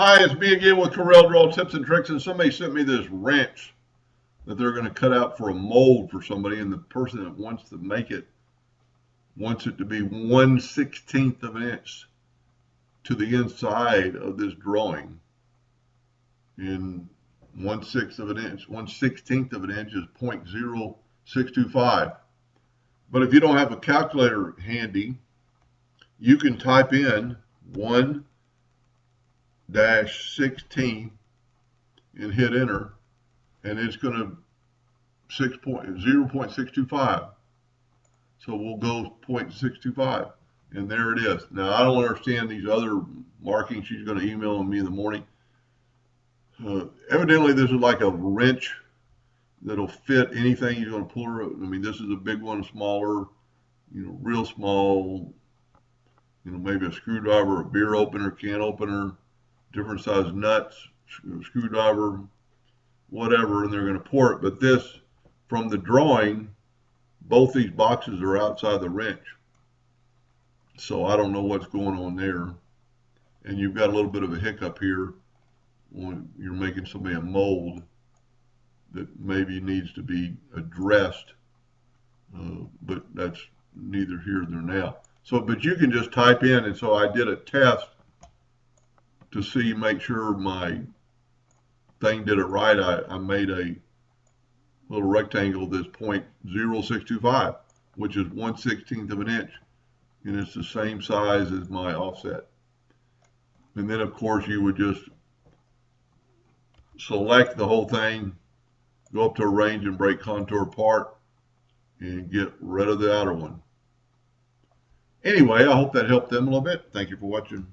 Hi, it's me again with Corel Draw Tips and Tricks, and somebody sent me this wrench that they're going to cut out for a mold for somebody, and the person that wants to make it wants it to be 1/16 of an inch to the inside of this drawing. And 1/6 of an inch, 1/16 of an inch is 0.0625. But if you don't have a calculator handy, you can type in 1-16 and hit enter, and it's going to 0.625. So we'll go 0.625, and there it is. Now I don't understand these other markings. She's going to email me in the morning. Evidently this is like a wrench that'll fit anything you're going to pull her. I mean, this is a big one, smaller, real small, maybe a screwdriver, a beer opener, can opener, different size nuts, screwdriver, whatever, and they're going to pour it. But this, from the drawing, both these boxes are outside the wrench. So I don't know what's going on there. And you've got a little bit of a hiccup here when you're making somebody a mold that maybe needs to be addressed, but that's neither here nor now. So, but you can just type in, and so I did a test to see, make sure my thing did it right. I made a little rectangle that's 0.0625, which is 1/16 of an inch, and it's the same size as my offset. And then of course you would just select the whole thing, go up to arrange and break contour part, and get rid of the outer one. Anyway, I hope that helped them a little bit. Thank you for watching.